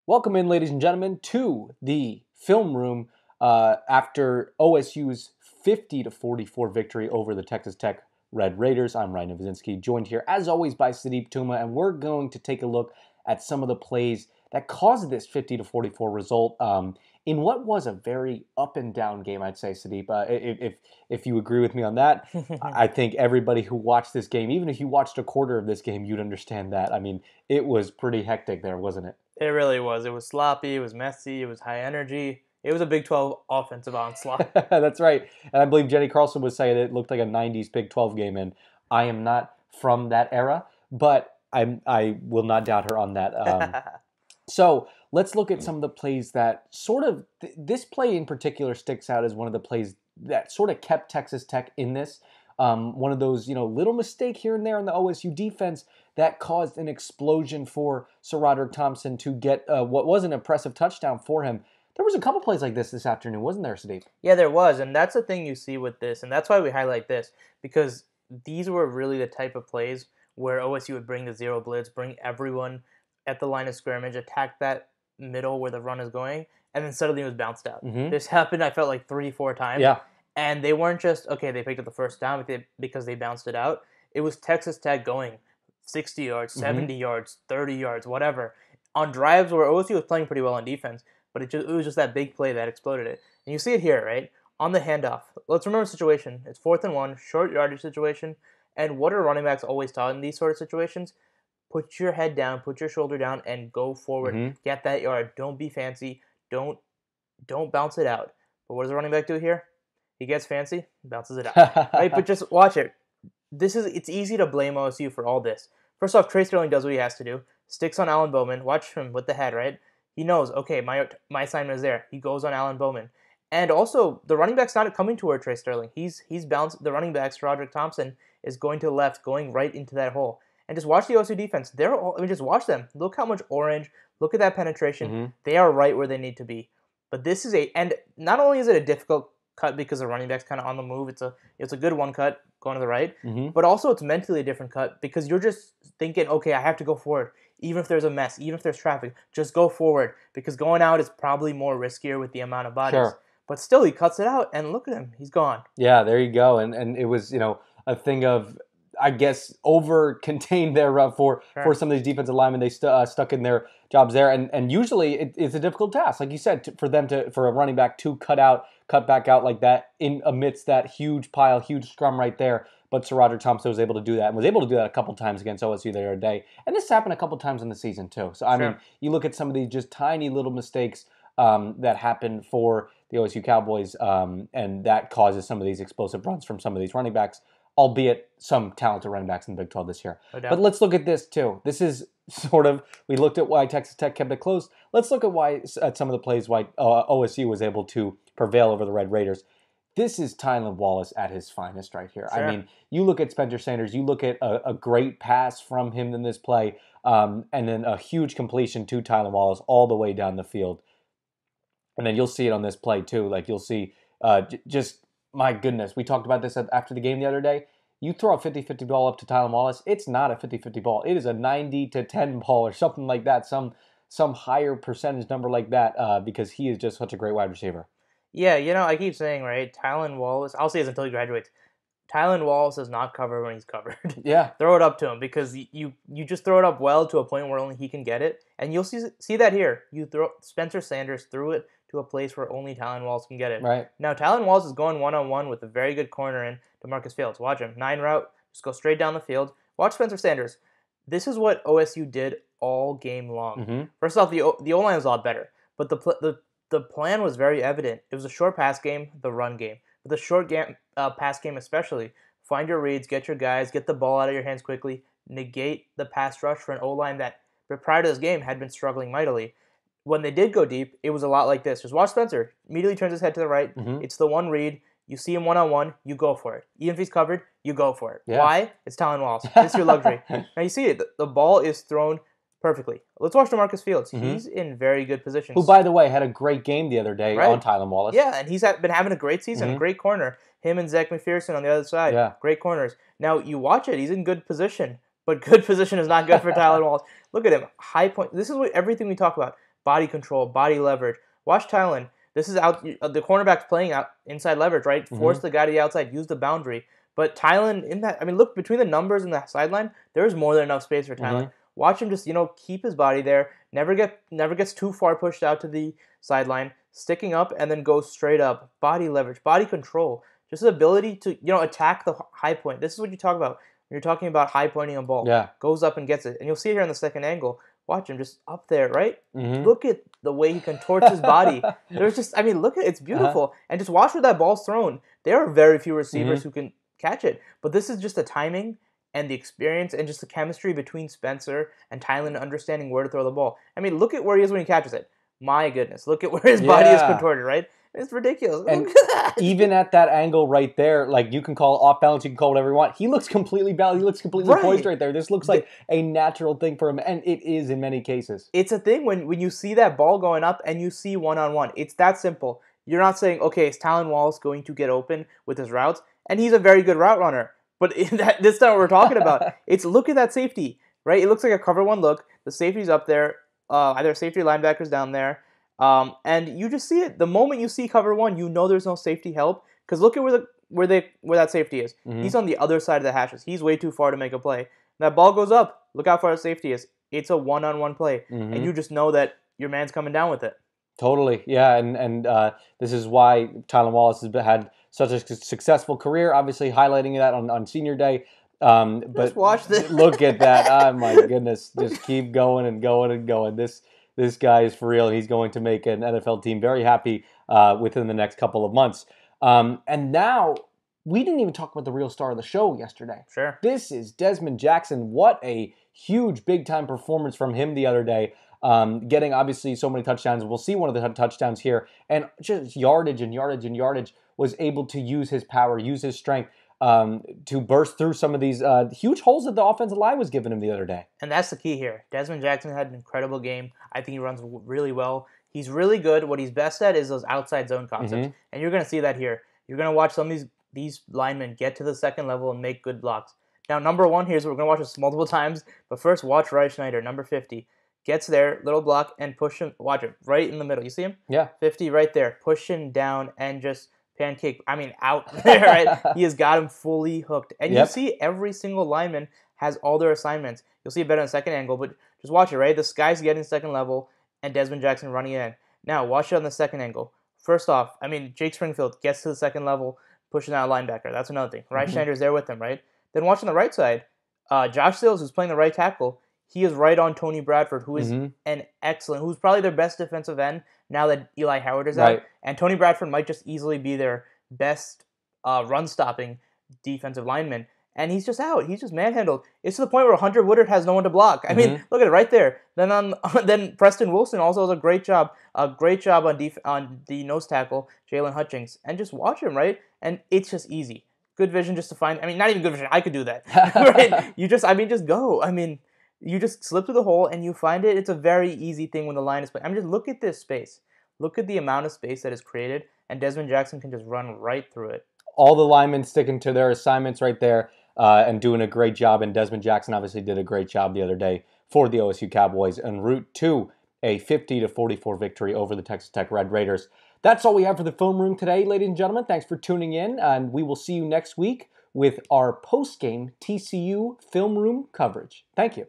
Welcome in, ladies and gentlemen, to the film room after OSU's 50-44 victory over the Texas Tech Red Raiders. I'm Ryan Novozinski, joined here as always by Sadeep Tuma, and we're going to take a look at some of the plays that caused this 50-44 result in what was a very up and down game, I'd say, Sadeep. If you agree with me on that, I think everybody who watched this game, even if you watched a quarter of this game, you'd understand that. I mean, it was pretty hectic there, wasn't it? It really was. It was sloppy. It was messy. It was high energy. It was a Big 12 offensive onslaught. That's right. And I believe Jenny Carlson was saying it looked like a 90s Big 12 game, and I am not from that era, but I will not doubt her on that. So let's look at some of the plays that sort of, this play in particular sticks out as one of the plays that sort of kept Texas Tech in this. One of those, little mistake here and there in the OSU defense that caused an explosion for Sir Roderick Thompson to get what was an impressive touchdown for him. There was a couple plays like this afternoon, wasn't there, Sadeep? Yeah, there was, and that's the thing you see with this, and that's why we highlight this, because these were really the type of plays where OSU would bring the zero blitz, bring everyone at the line of scrimmage, attack that middle where the run is going, and then suddenly it was bounced out. Mm-hmm. This happened, I felt like 3-4 times. Yeah. And they weren't just, okay, they picked up the first down because they bounced it out. It was Texas Tech going 60 yards, 70 yards, 30 yards, whatever, on drives where OSU was playing pretty well on defense, but it was just that big play that exploded it. And you see it here, right? On the handoff. Let's remember the situation. It's 4th and 1, short yardage situation. And what are running backs always taught in these sort of situations? Put your head down, put your shoulder down, and go forward. Mm-hmm. Get that yard. Don't be fancy. Don't bounce it out. But what does the running back do here? He gets fancy, bounces it out. Right? But just watch it. It's easy to blame OSU for all this. First off, Trey Sterling does what he has to do. Sticks on Alan Bowman. Watch him with the head, right? He knows, okay, my assignment is there. He goes on Alan Bowman. And also, the running back's not coming toward Trey Sterling. He's bounced. The running back, Roderick Thompson, is going to the left, going right into that hole. And just watch the OSU defense. Just watch them. Look how much orange. Look at that penetration. Mm-hmm. They are right where they need to be. But this is and not only is it a difficult cut because the running back's kind of on the move. It's a good one cut going to the right, but also it's mentally a different cut because you're just thinking, okay, I have to go forward, even if there's a mess, even if there's traffic, just go forward because going out is probably more riskier with the amount of bodies. Sure. But still, he cuts it out, and look at him, he's gone. Yeah, there you go. And it was a thing of, I guess, over-contained there for some of these defensive linemen. They stuck in their jobs there. And usually it's a difficult task, like you said, for a running back to cut back out like that in amidst that huge scrum right there. But Sir Roderick Thompson was able to do that and was able to do that a couple times against OSU the other day. And this happened a couple times in the season too. So, I mean, you look at some of these just tiny little mistakes that happen for the OSU Cowboys, and that causes some of these explosive runs from some of these running backs, albeit some talented running backs in the Big 12 this year. No doubt. But let's look at this too. This is sort of, we looked at why Texas Tech kept it close. Let's look at some of the plays why OSU was able to prevail over the Red Raiders. This is Tylan Wallace at his finest right here. Sure. I mean, you look at Spencer Sanders, you look at a great pass from him in this play, and then a huge completion to Tylan Wallace all the way down the field. And then you'll see it on this play too. Like you'll see just, my goodness, we talked about this after the game the other day. You throw a 50-50 ball up to Tylan Wallace, it's not a 50-50 ball. It is a 90-10 ball or something like that, some higher percentage number like that, because he is just such a great wide receiver. Yeah, I keep saying, right, Tylan Wallace, I'll say this until he graduates, Tylan Wallace does not cover when he's covered. Yeah. Throw it up to him because you just throw it up well to a point where only he can get it. And you'll see that here. Spencer Sanders threw it to a place where only Tylan Wallace can get it. Right. Now, Tylan Wallace is going one-on-one with a very good corner in DeMarcus Fields. Watch him. 9 route. Just go straight down the field. Watch Spencer Sanders. This is what OSU did all game long. Mm-hmm. First off, the O-line was a lot better. But the plan was very evident. It was a short pass game, the run game. But the short pass game especially, find your reads, get your guys, get the ball out of your hands quickly, negate the pass rush for an O-line that prior to this game had been struggling mightily. When they did go deep, it was a lot like this. Just watch Spencer. Immediately turns his head to the right. Mm-hmm. It's the one read. You see him one-on-one, you go for it. Even if he's covered, you go for it. Yeah. Why? It's Tylan Wallace. It's your luxury. Now you see it. The ball is thrown perfectly. Let's watch DeMarcus Fields. Mm-hmm. He's in very good positions. Who, by the way, had a great game the other day on Tylan Wallace. Yeah, and he's been having a great season, Mm-hmm. great corner. Him and Zach McPherson on the other side. Yeah. Great corners. Now, you watch it. He's in good position. But good position is not good for Tylan Wallace. Look at him. High point. This is everything we talk about. body control, body leverage. Watch Tylen. This is out. The cornerback's playing out inside leverage, right? Force the guy to the outside. Use the boundary. But Tylen in that, I mean, look between the numbers and the sideline. There's more than enough space for Tylen. Watch him just keep his body there. Never gets too far pushed out to the sideline. Sticking up and then goes straight up. Body leverage, body control. Just the ability to attack the high point. This is what you talk about when you're talking about high pointing a ball. Yeah. Goes up and gets it, and you'll see it here in the second angle. Watch him just up there, right? Look at the way he contorts his body. There's just, look at it's beautiful. And just watch where that ball's thrown. There are very few receivers who can catch it. But this is just the timing and the experience and just the chemistry between Spencer and Tylen understanding where to throw the ball. Look at where he is when he catches it. My goodness, look at where his body is contorted, right? It's ridiculous. And look at that. Even at that angle right there, like you can call off balance, you can call whatever you want. He looks completely balanced. He looks completely poised right there. This looks like a natural thing for him, and it is in many cases. It's a thing when you see that ball going up and you see one-on-one. It's that simple. You're not saying, okay, is Tylen Wallace going to get open with his routes? And he's a very good route runner. But this is not what we're talking about. It's look at that safety, right? It looks like a cover one look. The safety's up there. Either safety linebackers down there. And you just see it. The moment you see cover one, you know there's no safety help. Because look at where that safety is. He's on the other side of the hashes. He's way too far to make a play. That ball goes up. Look how far the safety is. It's a one-on-one play. And you just know that your man's coming down with it. Totally, yeah, and this is why Tylen Wallace has had such a successful career. Obviously, highlighting that on Senior Day. But just watch this. Look at that! Oh my goodness! Just keep going and going and going. This guy is for real. He's going to make an NFL team very happy within the next couple of months. And now we didn't even talk about the real star of the show yesterday. Sure. This is Desmond Jackson. What a huge big time performance from him the other day. Getting obviously so many touchdowns. We'll see one of the touchdowns here. And just yardage and yardage and yardage, was able to use his power, use his strength to burst through some of these huge holes that the offensive line was giving him the other day. And that's the key here. Desmond Jackson had an incredible game. I think he runs really well. He's really good. What he's best at is those outside zone concepts. And you're going to see that here. You're going to watch some of these linemen get to the second level and make good blocks. Now, number one, we're going to watch this multiple times. But first, watch Rai Schneider, number 50. Gets there, little block, and push him. Watch it, right in the middle. You see him? Yeah. 50 right there. Push him down and just pancake. Out there, right? He has got him fully hooked. And you see every single lineman has all their assignments. You'll see it better in the second angle, but just watch it, right? This guy's getting second level, and Desmond Jackson running in. Now, watch it on the second angle. First off, Jake Springfield gets to the second level, pushing out a linebacker. That's another thing. Rai Schneider's there with him, right? Then watch on the right side. Josh Sills, who's playing the right tackle, he is right on Tony Bradford, who is who's probably their best defensive end now that Eli Howard is out. And Tony Bradford might just easily be their best run-stopping defensive lineman. And he's just out. He's just manhandled. It's to the point where Hunter Woodard has no one to block. Look at it right there. Then Preston Wilson also does a great job. On the nose tackle, Jalen Hutchings. And just watch him, right? And it's just easy. Good vision just to find. Not even good vision. I could do that. Right? Just go. You just slip through the hole and you find it. It's a very easy thing when the line is playing. Just look at this space. Look at the amount of space that is created, and Desmond Jackson can just run right through it. All the linemen sticking to their assignments right there and doing a great job. And Desmond Jackson obviously did a great job the other day for the OSU Cowboys en route to a 50-44 victory over the Texas Tech Red Raiders. That's all we have for the Film Room today, ladies and gentlemen. Thanks for tuning in, and we will see you next week with our post-game TCU Film Room coverage. Thank you.